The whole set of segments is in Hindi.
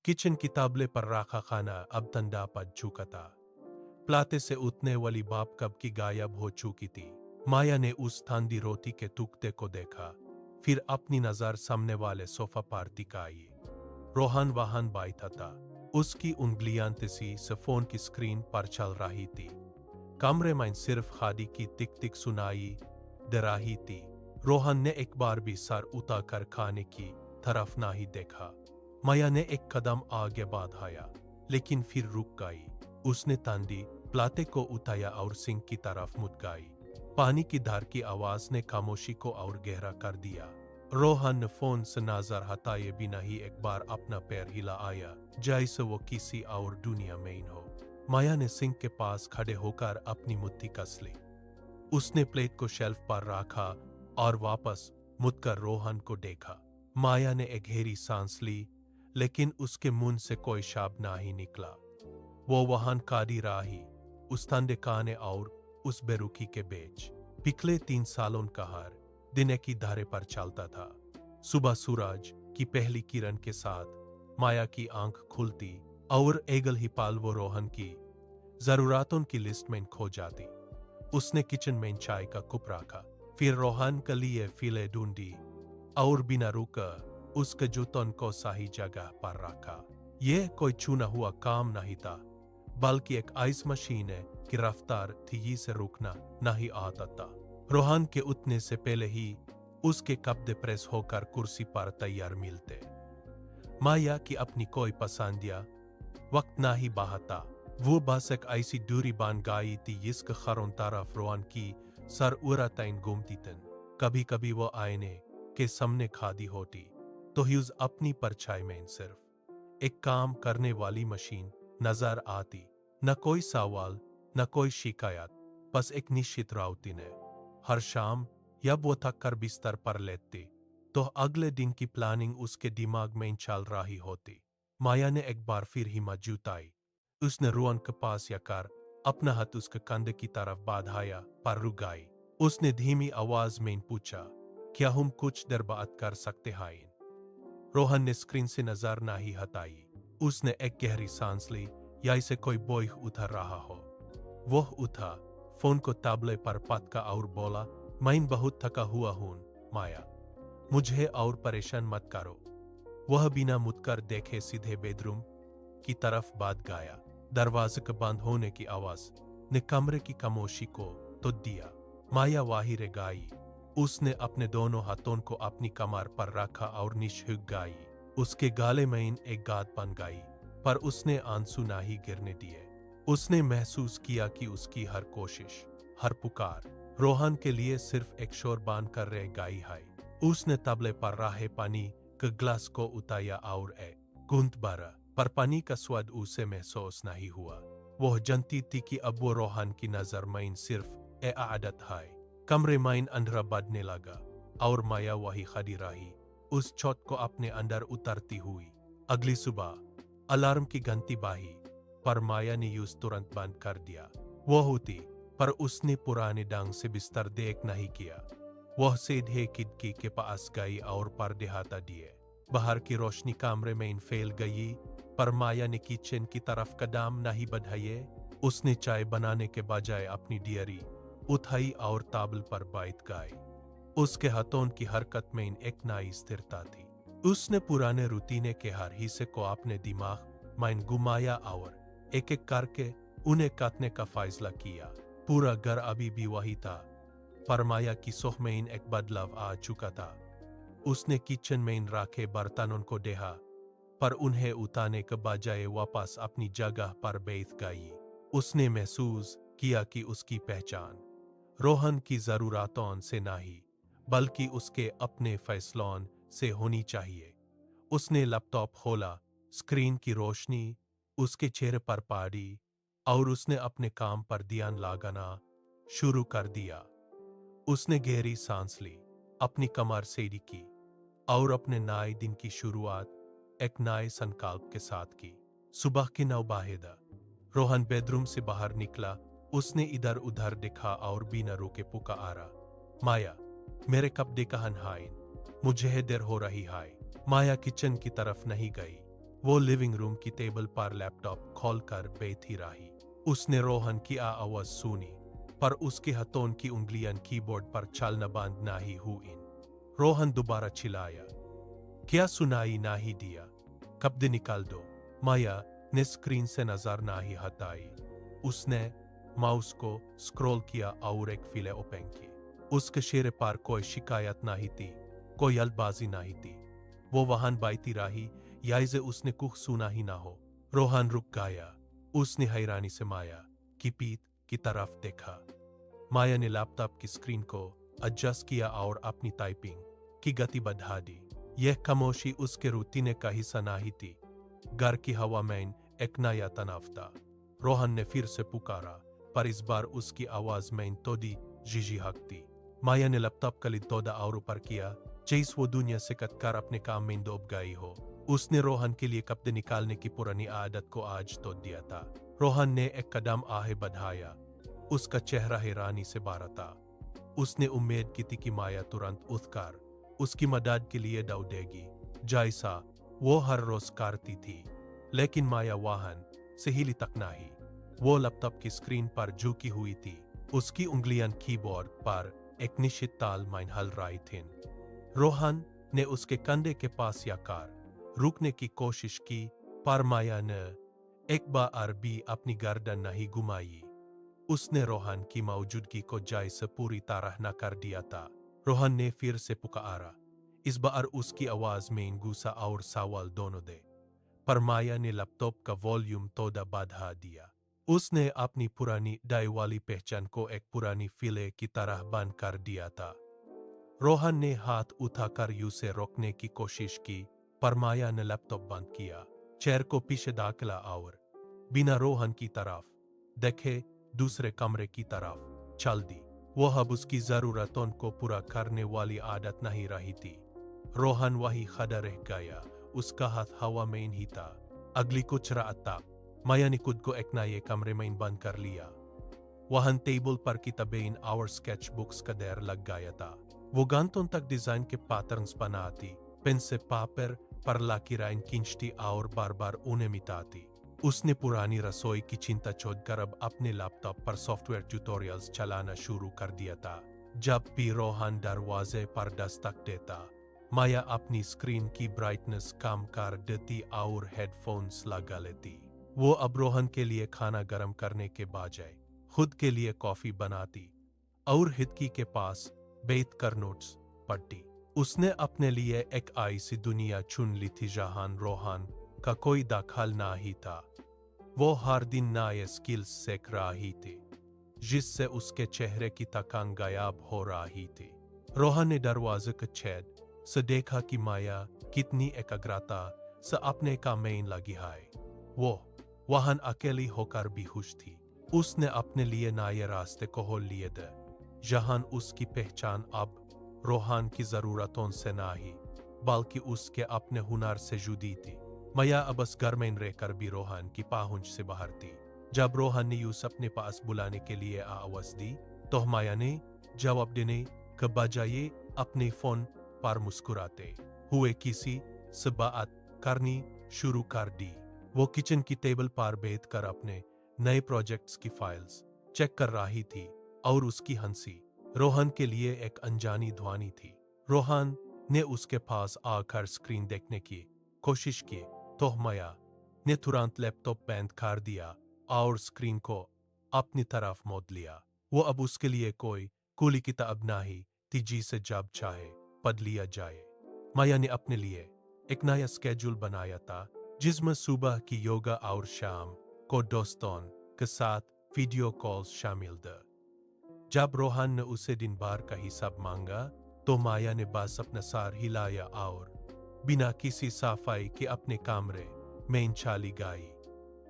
किचन की ताबले पर रखा खाना अब ठंडा पड़ चुका था। प्लाते से उठने वाली बाप कब की गायब हो चुकी थी। माया ने उस ठंडी रोटी के टुकड़े को देखा, फिर अपनी नजर सामने वाले सोफा पर टिकाई। रोहन वहां बैठा था। उसकी उंगलियां तेजी से फोन की स्क्रीन पर चल रही थी। कमरे में सिर्फ खादी की टिक टिक सुनाई दे रही थी। रोहन ने एक बार भी सर उठाकर खाने की तरफ नहीं देखा। माया ने एक कदम आगे बढ़ाया, लेकिन फिर रुक गई। उसने ठंडी प्लाते को उठाया और सिंक की तरफ मुड़ गई। पानी की धार की आवाज ने खामोशी को और गहरा कर दिया। रोहन ने फोन से नजर हटाए बिना ही एक बार अपना पैर हिलाया, जैसे वो किसी और दुनिया में हो। माया ने सिंक के पास खड़े होकर अपनी मुट्ठी कस ली। उसने प्लेट को शेल्फ पर रखा और वापस मुड़कर रोहन को देखा। माया ने एक गहरी सांस ली, लेकिन उसके मुंह से कोई शब्द नहीं निकला। वो वहां खड़ी रही, उस ठंडे खाने और उस बेरुखी के बीच। पिछले 3 सालों का हर दिन एक ही धारे पर चलता था। सुबह सूरज की पहली किरण के साथ माया की आंख खुलती और एगल ही पाल वो रोहन की जरूरतों की लिस्ट में खो जाती। उसने किचन में चाय का कप रखा, फिर रोहन के लिए फिले ढूंढी और बिना रुका उसके जूतों को सही जगह पर रखा। यह कोई छूना हुआ काम नहीं था, बल्कि एक आइस मशीन है कि रफ्तार तेजी से रुकना नहीं आता था। रोहन के उठने से पहले ही उसके कपड़े प्रेस होकर कुर्सी पर तैयार मिलते। माया की अपनी कोई पसंदिया वक्त नहीं बहाता। वो बस एक ऐसी दूरी बन गई थी जिसके खरों तरफ रोहन की सर उड़ाताइन घूमती थी। कभी कभी वो आईने के सामने खड़ी होती तो ह्यूज अपनी परछाई में सिर्फ एक काम करने वाली मशीन नजर आती। न कोई सवाल, न कोई शिकायत, बस एक निश्चित रूटीन है। हर शाम जब वो थक कर बिस्तर पर लेटती तो अगले दिन की प्लानिंग उसके दिमाग में चल रही होती। माया ने एक बार फिर हिम्मत जुटाई। उसने रोहन के पास जाकर अपना हाथ उसके कंधे की तरफ बढ़ाया, पर रुक गई। उसने धीमी आवाज में पूछा, क्या हम कुछ देर बात कर सकते हैं? रोहन ने स्क्रीन से नजर नहीं हटाई। उसने एक गहरी सांस ली, जैसे कोई बोझ उतर रहा हो। वह उठा, फोन को ताबले पर पटका और बोला, मैं बहुत थका हुआ हूं माया, मुझे और परेशान मत करो। वह बिना मुड़कर देखे सीधे बेडरूम की तरफ बढ़ गया। दरवाजे के बंद होने की आवाज ने कमरे की खामोशी को तोड़ दिया। माया वहीं रह गई। उसने अपने दोनों हाथों को अपनी कमर पर रखा और निश्चित गई। उसके गाले में एक गाद बन गई, पर उसने आंसू नहीं गिरने दिए। उसने महसूस किया कि उसकी हर कोशिश, हर पुकार रोहन के लिए सिर्फ एक शोर बन कर रह गई है। उसने तबले पर रहे पानी के ग्लास को उठाया और एक घूंट भरा, पर पानी का स्वाद उसे महसूस नहीं हुआ। वह जानती थी कि अब वो रोहन की नजर में सिर्फ एक आदत है। कमरे में अंधेरा बढ़ने लगा और माया वही खड़ी रही, उस छत को अपने अंदर उतरती हुई। अगली सुबह अलार्म की घंटी बाही, पर माया ने यूज तुरंत बंद कर दिया। वह उठी, पर उसने पुराने ढंग से बिस्तर देख नहीं किया। वह सीधे खिड़की के पास गई और पर्दे हटा दिए। बाहर की रोशनी कमरे में फैल गई, पर माया ने किचन की तरफ कदम नहीं बढ़ाए। उसने चाय बनाने के बजाय अपनी डियरी उठाई और ताबल पर बैठ गई। उसके हाथों की हरकत में एक नई स्थिरता थी। उसने पुराने रूटीन के हर हिस्से को अपने दिमाग में घुमाया और एक एक करके उन्हें काटने का फैसला किया। पूरा घर अभी भी वही था, पर माया की सोच में एक बदलाव आ चुका था। उसने किचन में रखे बर्तनों को देखा, पर उन्हें उठाने के बजाय वापस अपनी जगह पर बैठ गई। उसने महसूस किया कि उसकी पहचान रोहन की जरूरतों से नहीं, बल्कि उसके अपने फैसलों से होनी चाहिए। उसने लैपटॉप खोला, स्क्रीन की रोशनी उसके चेहरे पर पड़ी और उसने अपने काम पर ध्यान लगाना शुरू कर दिया। उसने गहरी सांस ली, अपनी कमर सीधी की और अपने नए दिन की शुरुआत एक नए संकल्प के साथ की। सुबह की 9 बजे रोहन बेडरूम से बाहर निकला। उसने इधर उधर देखा और बिना रुके पुकारा, माया, मेरे कपड़े कहाँ हैं? मुझे देर हो रही है। माया किचन की तरफ नहीं गई। वो लिविंग रूम की टेबल पर लैपटॉप खोलकर बैठी रही। उसने रोहन की आवाज सुनी, पर उसके हाथों की उंगलियां कीबोर्ड पर चलना बंद नहीं हुई। रोहन दोबारा चिल्लाया, क्या सुनाई नहीं दिया? कब्ज निकाल दो। माया ने स्क्रीन से नजर नहीं हटाई। उसने माउस को स्क्रॉल किया और एक फाइल ओपन की। उसके चेहरे पर कोई शिकायत नहीं थी, कोई जल्दबाजी नहीं थी। वो वहां बैठी रही जैसे उसने कुछ सुना ही ना हो। रोहन रुक गया। उसने हैरानी से माया की पीठ की तरफ देखा। माया ने लैपटॉप की स्क्रीन को एडजस्ट किया और अपनी टाइपिंग की गति बढ़ा दी। यह खामोशी उसके रूटीन का हिस्सा नहीं थी। घर की हवा में एक नया तनाव था। रोहन ने फिर से पुकारा, पर इस बार उसकी आवाज में थोड़ी झिझक थी। माया ने लैपटॉप का लिड थोड़ा और ऊपर किया, जैसे वो दुनिया से कटकर अपने काम में डूब गई हो। उसने रोहन के लिए कपड़े निकालने की पुरानी आदत को आज तोड़ दिया था। रोहन ने एक कदम आगे बढ़ाया। उसका चेहरा हैरानी से भरा था। उसने उम्मीद की थी कि माया तुरंत उठकर उसकी मदद के लिए दौड़ेगी, जैसा वो हर रोज करती थी। लेकिन माया वाहन से हिली तक नहीं। वो लैपटॉप की स्क्रीन पर झुकी हुई थी। उसकी उंगलियां कीबोर्ड पर एक निश्चित ताल में हल रही थीं। रोहन ने उसके कंधे के पास आकर रुकने की कोशिश की, पर माया ने एक बार भी अपनी गर्दन नहीं घुमाई। उसने रोहन की मौजूदगी को जैसे पूरी तरह न कर दिया था। रोहन ने फिर से पुकारा। इस बार उसकी आवाज में गुस्सा और सवाल दोनों थे, पर माया ने लैपटॉप का वॉल्यूम थोड़ा बढ़ा दिया। उसने अपनी पुरानी डाई वाली पहचान को एक पुरानी फिले की तरह बंद कर दिया था। रोहन ने हाथ उठाकर उसे रोकने की कोशिश की, पर माया ने लैपटॉप बंद किया, चेयर को पीछे दाखिला और बिना रोहन की तरफ देखे दूसरे कमरे की तरफ चल दी। वो अब उसकी जरूरतों को पूरा करने वाली आदत नहीं रही थी। रोहन वही खड़ा रह गया, उसका हाथ हवा में ही था। अगली कुछ रात तक माया ने खुद को एक नए कमरे में बंद कर लिया। वहां टेबल पर किताबें और स्केच बुक्स का ढेर लग गया था। वो घंटों तक डिजाइन के पैटर्न्स बनाती, पेन से पेपर पर लकीरें खींचती और बार बार उन्हें मिटाती। उसने पुरानी रसोई की चिंता छोड़कर अब अपने लैपटॉप पर सॉफ्टवेयर ट्यूटोरियल्स चलाना शुरू कर दिया था। जब भी रोहन दरवाजे पर दस्तक देता, माया अपनी स्क्रीन की ब्राइटनेस कम कर देती और हेडफोन्स लगा लेती। वो अब रोहन के लिए खाना गर्म करने के बजाय खुद के लिए कॉफी बनाती और हितकी के पास बैठकर नोट्स पढ़ती। उसने अपने लिए एक ऐसी दुनिया चुन ली थी जहां रोहन का कोई दखल नहीं था। वो हर दिन नए स्किल्स सीख रही थी, जिससे उसके चेहरे की थकान गायब हो रही थी। रोहन ने दरवाजे के छेद से देखा कि माया कितनी एकाग्रता से अपने काम में लगी है। वो वहां अकेली होकर भी खुश थी। उसने अपने लिए नए रास्ते खोल लिए थे, जहां उसकी पहचान अब रोहन की जरूरतों से नहीं, बल्कि उसके अपने हुनर से जुड़ी थी। माया अब इस घर में रहकर भी रोहन की पहुंच से बाहर थी। जब रोहन ने यूसुफ अपने पास बुलाने के लिए आवाज दी, तो माया ने जवाब देने के बजाय अपने फोन पर मुस्कुराते हुए किसी से बात करनी शुरू कर दी। वो किचन की टेबल पर बैठकर अपने नए प्रोजेक्ट्स की फाइल्स चेक कर रही थी और उसकी हंसी रोहन के लिए एक अनजानी ध्वनि थी। रोहन ने उसके पास आकर स्क्रीन देखने की कोशिश की, तो माया ने तुरंत लैपटॉप बंद कर दिया और स्क्रीन को अपनी तरफ मोड़ लिया। वो अब उसके लिए कोई खुली किताब नहीं थी जिसे जब चाहे पढ़ लिया जाए। माया ने अपने लिए एक नया स्केड्यूल बनाया था, जिसमें सुबह की योगा और शाम को दोस्तों के साथ वीडियो कॉल्स शामिल थे। जब रोहन ने उसे दिन भर का हिसाब मांगा, तो माया ने बस अपना सर हिलाया और बिना किसी सफाई के अपने कमरे में चली गई।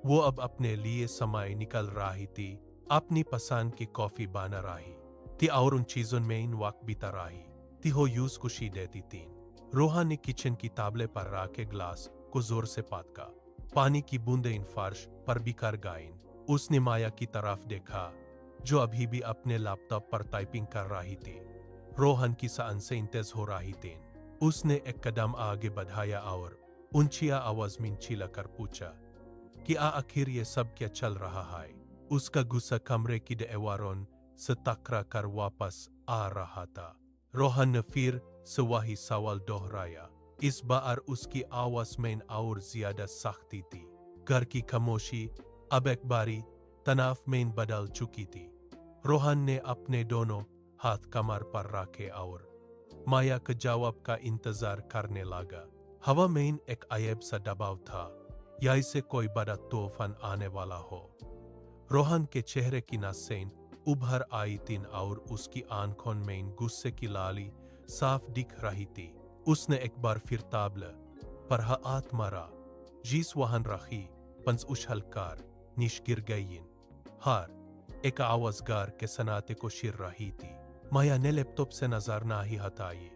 वो अब अपने लिए समय निकल रही थी, अपनी पसंद की कॉफी बना रही थी और उन चीजों में इन वक्त बिता रही थी हो यूज खुशी देती थी। रोहन ने किचन की ताबले पर रखे ग्लास को जोर से पटका। पानी की बूंदें इन फर्श पर बिखर गईं। उसने माया की तरफ देखा, जो अभी भी अपने लैपटॉप पर टाइपिंग कर रही थी। रोहन की सान से इंतेज हो रही थी। उसने एक कदम आगे बढ़ाया और ऊंचिया आवाज में चिल्लाकर पूछा कि आखिर ये सब क्या चल रहा है। उसका गुस्सा कमरे की दीवारों से टकरा कर वापस आ रहा था। रोहन ने फिर से वही सवाल दोहराया। इस बार उसकी आवाज में और ज्यादा सख्ती थी। घर की खामोशी अब एक बारी तनाव में बदल चुकी थी। रोहन ने अपने दोनों हाथ कमर पर रखे और माया के जवाब का इंतजार करने लगा। हवा में एक अजीब सा दबाव था, जैसे कोई बड़ा तूफान आने वाला हो। रोहन के चेहरे की नसें उभर आई थीं और उसकी आंखों में गुस्से की लाली साफ दिख रही थी। उसने एक बार फिर ताबला पर हाथ मारा, जिस वहन रखी पंस उछलकर नीचे गिर गई। हर एक आवाज घर के सन्नाटे को छीन रही थी। माया ने लैपटॉप से नजर नहीं हटाई,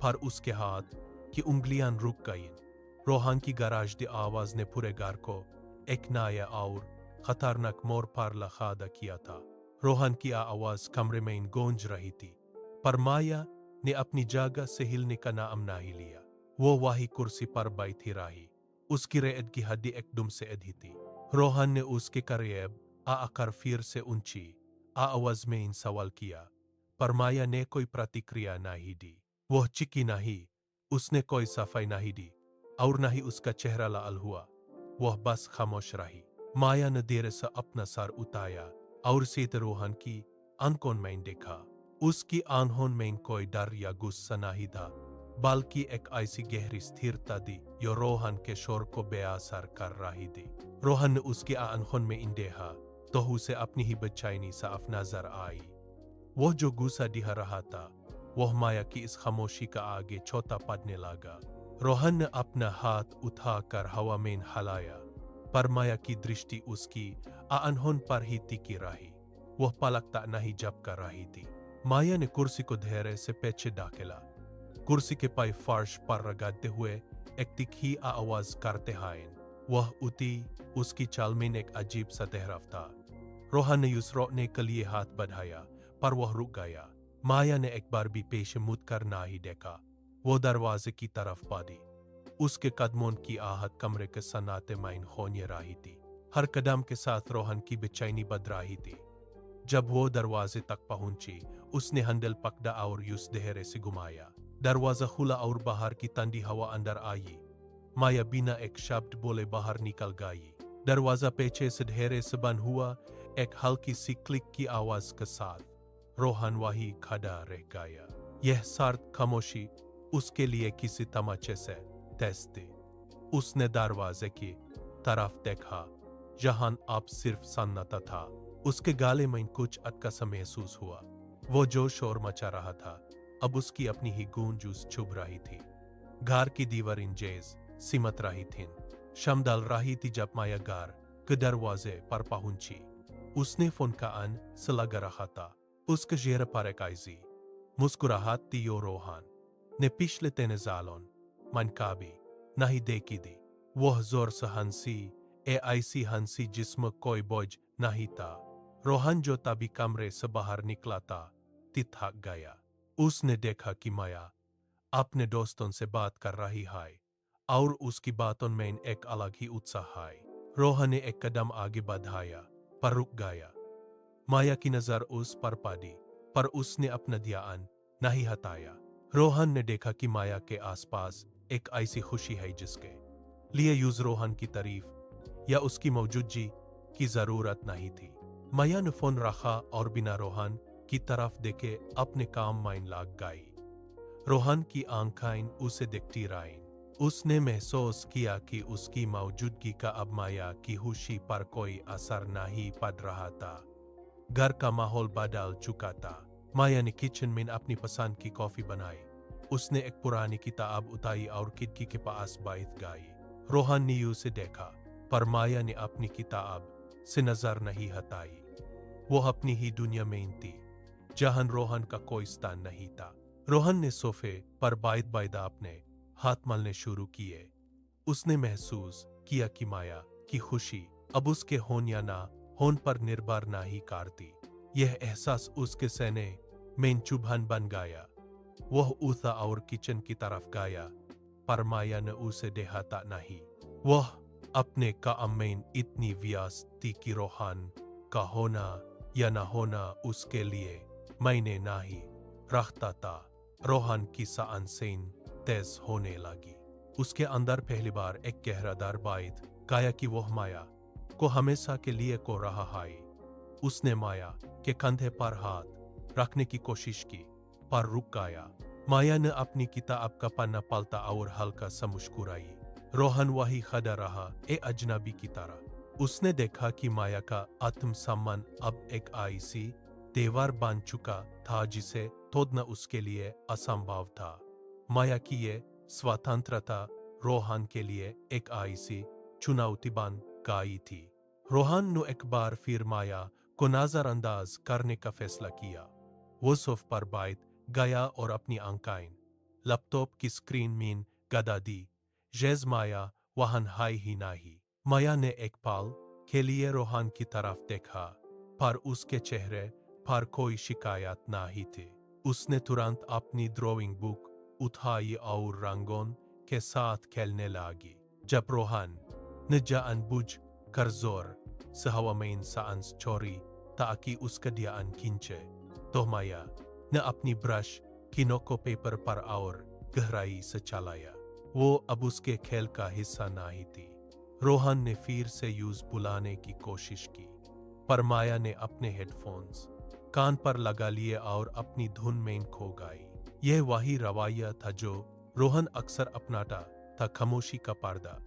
पर उसके हाथ की उंगलियां रुक गईं। रोहन की गरज दी आवाज ने पूरे घर को एक नया और खतरनाक मोड़ पर लखादा किया था। रोहन की आवाज कमरे में गूंज रही थी, पर माया ने अपनी जगह से हिलने का नाम नहीं लिया। वो वही कुर्सी पर बैठी रही। उसकी रेत की हड्डी एकदम से अधी थी। रोहन ने उसके करीब आकर फिर से ऊंची आवाज में सवाल किया, पर माया ने कोई प्रतिक्रिया नहीं दी। वह चिकी नहीं, उसने कोई सफाई नहीं दी और न ही उसका चेहरा लाल हुआ। वह बस खामोश रही। माया ने देर से अपना सर उठाया और सीधे रोहन की आंखों में देखा। उसकी आंखों में कोई डर या गुस्सा नहीं था, बल्कि एक ऐसी गहरी स्थिरता थी जो रोहन के शोर को बेअसर कर रही थी। रोहन ने उसकी आंखों में देखा तो उसे अपनी ही बेचैनी साफ नजर आई। वह जो गुस्सा दिखा रहा था, वह माया की इस खामोशी का आगे छोटा पड़ने लगा। रोहन ने अपना हाथ उठाकर हवा में हिलाया, पर माया की दृष्टि उसकी आंखों पर ही टिकी रही। वह पलक तक नहीं झपका रही थी। माया ने कुर्सी को धैर्य से पीछे धकेला। कुर्सी के पाए फर्श पर रगड़ते हुए एक तीखी आवाज करते हैं। वह उठी। उसकी चाल में एक अजीब सा ठहराव था। रोहन ने उसे रोकने के लिए हाथ बढ़ाया, पर वह रुक गया। माया ने एक बार भी पेश मुड़ कर नहीं देखा। वो दरवाजे की तरफ बढ़ी। उसके कदमों की आहट कमरे के सन्नाटे में होने रही थी। हर कदम के साथ रोहन की बेचैनी बढ़ रही थी। जब वो दरवाजे तक पहुंची, उसने हैंडल पकड़ा और उस धैर्य से घुमाया। दरवाजा खुला और बाहर की ठंडी हवा अंदर आई। माया बिना एक शब्द बोले बाहर निकल गई। दरवाजा पीछे से धैर्य से बंद हुआ, एक हल्की सी क्लिक की आवाज के साथ। रोहन वही खड़ा रह गया। यह सर्द खामोशी उसके लिए किसी तमाचे से तेज थी। उसने दरवाजे की तरफ देखा, जहां अब सिर्फ सन्नाटा था। उसके गाले में कुछ अटका सा महसूस हुआ। वो जो शोर मचा रहा था, अब उसकी अपनी ही गूंज उस चुभ रही थी। घर की दीवारें जेज सिमट रही थीं। शम डाल रही थी जब माया घर के दरवाजे पर पहुंची। उसने फोन का अन से लगा रखा था। उसके चेहरे पर एक ऐसी मुस्कुराहट थी जो रोहन ने पिछले 3 सालों मन कभी नहीं देखी थी। वह जोर से हंसी, ऐसी हंसी जिसमें कोई बोझ नहीं था। रोहन जो तभी कमरे से बाहर निकला था, थक गया। उसने देखा कि माया अपने दोस्तों से बात कर रही है और उसकी बातों में एक अलग ही उत्साह है। रोहन ने एक कदम आगे बढ़ाया, पर रुक गया। माया की नजर उस पर पड़ी, पर उसने अपना ध्यान नहीं हटाया। रोहन ने देखा कि माया के आसपास एक ऐसी खुशी है जिसके लिए यूज रोहन की तारीफ या उसकी मौजूदगी की जरूरत नहीं थी। माया ने फोन रखा और बिना रोहन की तरफ देखे अपने काम में लग गई। रोहन की आंखें उसे देखती रहीं। उसने महसूस किया कि उसकी मौजूदगी का अब माया की खुशी पर कोई असर नहीं पड़ रहा था। घर का माहौल बदल चुका था। माया ने किचन में अपनी पसंद की कॉफी बनाई। उसने एक पुरानी किताब उठाई और खिड़की के पास बैठ गई। रोहन ने उसे देखा, पर माया ने अपनी किताब से नजर नहीं हटाई। वो अपनी ही दुनिया में थी, जहां रोहन का कोई स्थान नहीं था। रोहन ने सोफे पर बैठ अपने हाथ मलने शुरू किए। उसने महसूस किया कि माया की खुशी अब उसके होन या ना होन पर निर्भर नहीं करती। यह एहसास उसके सीने में चुभन बन गया। वह उठा और किचन की तरफ गया, पर माया ने उसे देहाता नहीं। वह अपने काम में इतनी व्यस्त थी कि रोहन का होना या न होना उसके लिए मैंने नहीं रखता था। रोहन की सांसें तेज होने लगी। उसके अंदर पहली बार एक गहरादार बात गाया कि वह माया को हमेशा के लिए को रहा है। उसने माया के कंधे पर हाथ रखने की कोशिश की, पर रुक गया। माया ने अपनी किताब का पन्ना पलटा और हल्का सा मुस्कुराई। रोहन वही खड़ा रहा, ए अजनबी की तरह। उसने देखा कि माया का आत्मसम्मान अब एक ऐसी दीवार बन चुका था जिसे तोड़ना उसके लिए असंभव था। माया की ये स्वतंत्रता रोहन के लिए एक ऐसी चुनौती बन गई थी। रोहन ने एक बार फिर माया को नजरअंदाज करने का फैसला किया। वो सोफे पर बैठ गया और अपनी आंखें लैपटॉप की स्क्रीन में गड़ा दी। जैसे माया वहां है ही नहीं। माया ने एक पल के लिए रोहन की तरफ देखा, पर उसके चेहरे पर कोई शिकायत नहीं थी। उसने तुरंत अपनी ड्राइंग बुक उठाई और रंगों के साथ खेलने लगी। जब रोहन ने जानबूझ कर जोर से हवा में सांस छोड़ी ताकि उसका ध्यान खींचे, तो माया ने अपनी ब्रश की नोक को पेपर पर और गहराई से चलाया। वो अब उसके खेल का हिस्सा नहीं थी। रोहन ने फिर से यूज बुलाने की कोशिश की, पर माया ने अपने हेडफोन्स कान पर लगा लिए और अपनी धुन में खो गई। यह वही रवैया था जो रोहन अक्सर अपनाता था, खामोशी का पर्दा।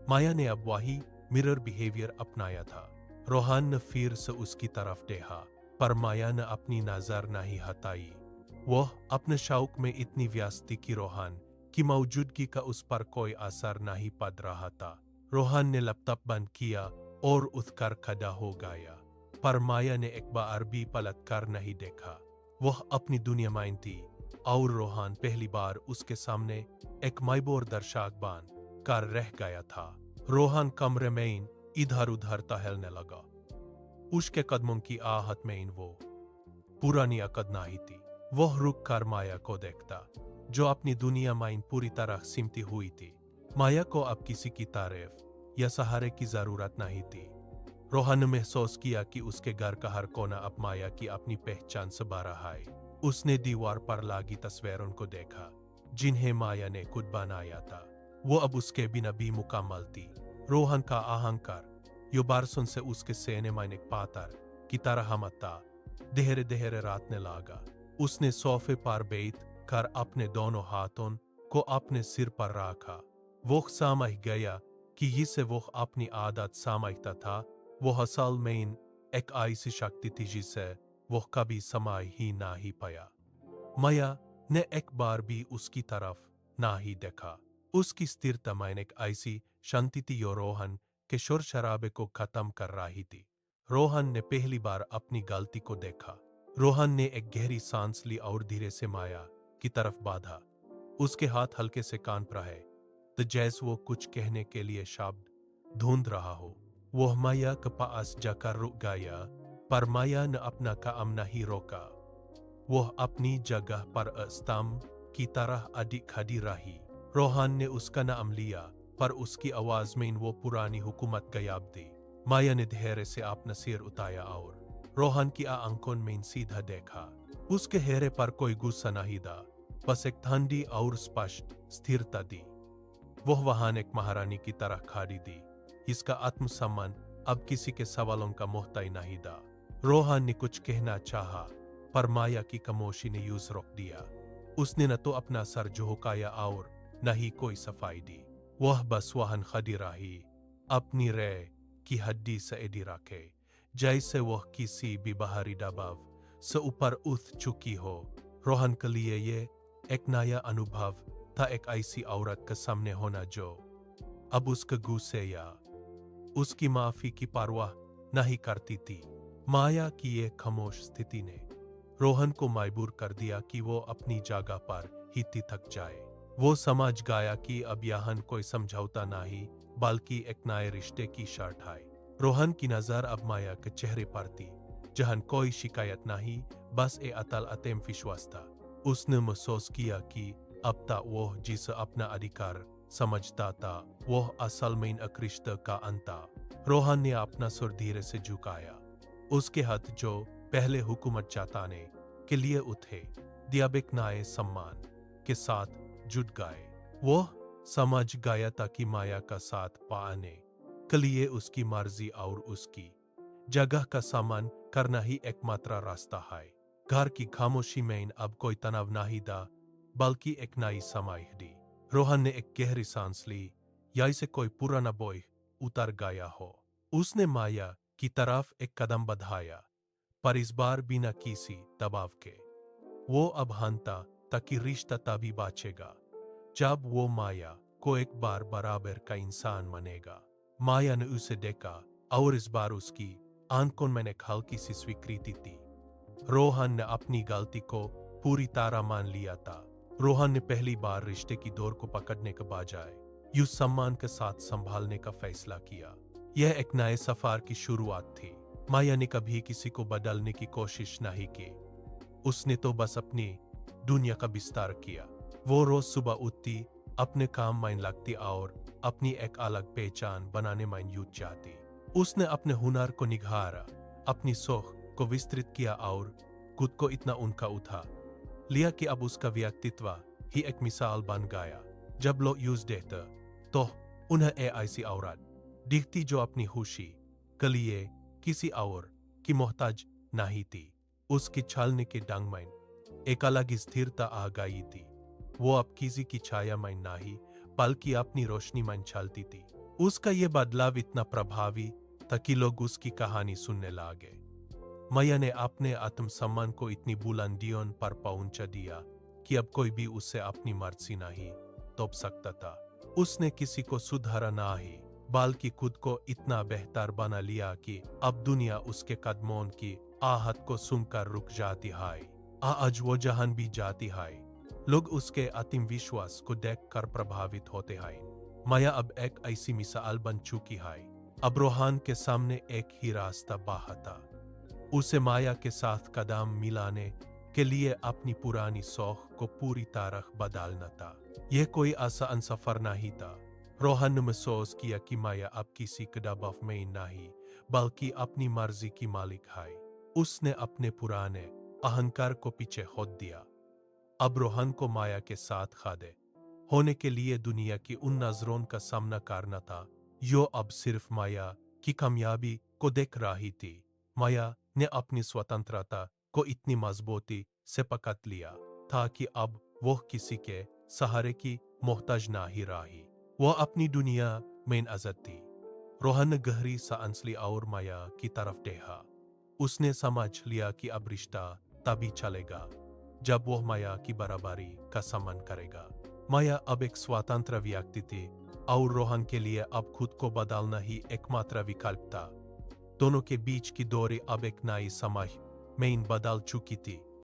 माया ने अब वही मिरर बिहेवियर अपनाया था। रोहन ने फिर से उसकी तरफ देखा, पर माया ने अपनी नजर नहीं हटाई। वह अपने शौक में इतनी व्यस्त थी कि रोहन की मौजूदगी का उस पर कोई असर नहीं पड़ रहा था। रोहन ने लैपटॉप बंद किया और उठकर खड़ा हो गया, पर माया ने एक बार भी पलट कर नहीं देखा। वह अपनी दुनिया में थी और रोहन पहली बार उसके सामने एक मायूस दर्शक बन कर रह गया था। रोहन कमरे में इधर उधर टहलने लगा। उसके कदमों की आहट में वो पुरानी अकद नहीं थी। वह रुक कर माया को देखता, जो अपनी दुनिया में पूरी तरह सिमटी हुई थी। माया को अब किसी की तारीफ या सहारे की जरूरत नहीं थी। रोहन ने महसूस किया कि उसके घर का हर कोना अब माया की अपनी पहचान से भरा है। उसने दीवार पर लगी तस्वीरों को देखा, जिन्हें माया ने खुद बनाया था। वो अब उसके बिना भी मुकम्मल थी। रोहन का अहंकार यो बारसों से उसके सेने में एक पातर की तरह हमता देहरे देहरे रातने लगा। उसने सोफे पर बैठ कर अपने दोनों हाथों को अपने सिर पर रखा। वो समझ गया कि जिसे वो अपनी आदत समझता था, वो असल में एक ऐसी शक्ति थी जिसे वो कभी समझ ही नहीं पाया। माया ने एक बार भी उसकी तरफ नहीं देखा। उसकी स्थिरता में एक ऐसी शांति थी जो रोहन के शोर शराबे को खत्म कर रही थी। रोहन ने पहली बार अपनी गलती को देखा। रोहन ने एक गहरी सांस ली और धीरे से माया की तरफ बढ़ा। उसके हाथ हल्के से कान पर है, तो जैसे वो कुछ कहने के लिए शब्द ढूंढ रहा हो। वह माया के पास जाकर रुक गया, पर माया ने अपना काम नहीं रोका। वह अपनी जगह पर स्तंभ की तरह अडिग खड़ी रही। रोहन ने उसका नाम लिया, पर उसकी आवाज में वो पुरानी हुकूमत गायब थी। माया ने धैर्य से अपना सिर उठाया और रोहन की आंखों में सीधा देखा। उसके चेहरे पर कोई गुस्सा नहीं था, बस एक ठंडी और स्पष्ट स्थिरता थी। वह वहां एक महारानी की तरह खड़ी थी, जिसका आत्मसम्मान अब किसी के सवालों का मोहताज नहीं था। रोहन ने कुछ कहना चाहा, पर माया की खामोशी ने यूं रोक दिया। उसने न तो अपना सर झुकाया और न ही कोई सफाई दी। वह बस वहन खड़ी रही, अपनी रे की हड्डी से एडी रखे, जैसे वह किसी भी बाहरी दबाव से ऊपर उठ चुकी हो। रोहन के लिए ये एक नया अनुभव था, एक ऐसी औरत के सामने होना जो अब उसके गुस्से या उसकी माफी की परवाह नहीं करती थी। माया की ये खामोश स्थिति ने रोहन को मजबूर कर दिया कि वो अपनी जगह पर ही थक जाए। वो समझ गया कि अब यहाँ कोई समझौता नहीं, बल्कि एक नए रिश्ते की शर्त है। रोहन की नजर अब माया के चेहरे पर थी, जहाँ कोई शिकायत नहीं, बस ए अतल अतेम विश्वास था। उसने महसूस किया कि अब तक वह जिसे अपना अधिकार समझता था वह असल में अकृष्ट का अंत था। रोहन ने अपना सिर धीरे से झुकाया। उसके हाथ जो पहले हुकूमत जताने के लिए उठे दियाबिक नए सम्मान के साथ जुट गए। वह समझ गया था कि माया का साथ पाने के लिए उसकी मर्जी और उसकी जगह का सम्मान करना ही एकमात्र रास्ता है। घर की खामोशी में अब कोई तनाव नहीं था, बल्कि एक नई समाहिदी। रोहन ने एक गहरी सांस ली, जैसे कोई पुराना बोझ उतर गया हो। उसने माया की तरफ एक कदम बढ़ाया, पर इस बार बिना किसी दबाव के। वो अब हानता ताकि रिश्ता तभी बचेगा जब वो माया को एक बार बराबर का इंसान मानेगा। माया ने उसे देखा और इस बार उसकी आंखों में एक हल्की सी स्वीकृति थी। रोहन ने अपनी गलती को पूरी तरह मान लिया था। रोहन ने पहली बार रिश्ते की डोर को पकड़ने के बजाय यूं सम्मान के साथ संभालने का फैसला किया। यह एक नए सफर की शुरुआत थी। माया ने कभी किसी को बदलने की कोशिश नहीं की। उसने तो बस अपनी दुनिया का विस्तार किया। वो रोज सुबह उठती, अपने काम में लगती और अपनी एक अलग पहचान बनाने में जुट जाती। उसने अपने हुनर को निखारा, अपनी सोच को विस्तृत किया और खुद को इतना उनका उठा लिया कि अब उसका व्यक्तित्व ही एक मिसाल बन गया। जब लोग यूज देते तो उन्हें ऐसी औरत दिखती जो अपनी खुशी के लिए किसी और की मोहताज नहीं थी। उसकी छलने के ढंग में एक अलग स्थिरता आ गई थी। वो अब किसी की छाया में नहीं बल्कि अपनी रोशनी में चलती थी। उसका ये बदलाव इतना प्रभावी था कि लोग उसकी कहानी सुनने लगे। माया ने अपने आत्मसम्मान को इतनी बुलंदियों पर पहुंचा दिया कि अब कोई भी उससे अपनी मर्जी नहीं तोप सकता था। उसने किसी को सुधारा नहीं बल्कि खुद को इतना बेहतर बना लिया कि अब दुनिया उसके कदमों की आहट को सुनकर रुक जाती है। आज वो जहां भी जाती है लोग उसके आत्म विश्वास को देखकर प्रभावित होते हैं। माया अब एक ऐसी मिसाल बन चुकी है। अब रोहन के सामने एक ही रास्ता बहा था, उसे माया के साथ कदम मिलाने के लिए अपनी पुरानी शौक को पूरी तरह बदलना था। यह कोई आसान सफर नहीं था। रोहन ने महसूस किया कि माया अब किसी के दबाव में नहीं बल्कि अपनी मर्जी की मालिक है। उसने अपने पुराने अहंकार को पीछे खोद दिया। अब रोहन को माया के साथ खड़े होने के लिए दुनिया की उन नजरों का सामना करना था जो अब सिर्फ माया की कामयाबी को देख रही थी। माया ने अपनी स्वतंत्रता को इतनी मजबूती से पकड़ लिया था कि अब वह किसी के सहारे की मोहताज नहीं रही। वह अपनी दुनिया में आजाद थी। रोहन ने गहरी सांस ली और माया की तरफ देखा। उसने समझ लिया कि अब रिश्ता तभी चलेगा जब वह माया की बराबरी का सम्मान करेगा। माया अब एक स्वतंत्र व्यक्ति थी और रोहन के लिए अब खुद को बदलना ही एकमात्र विकल्प था। दोनों के बीच की दूरी अब एक नई समझ में बदल चुकी थी।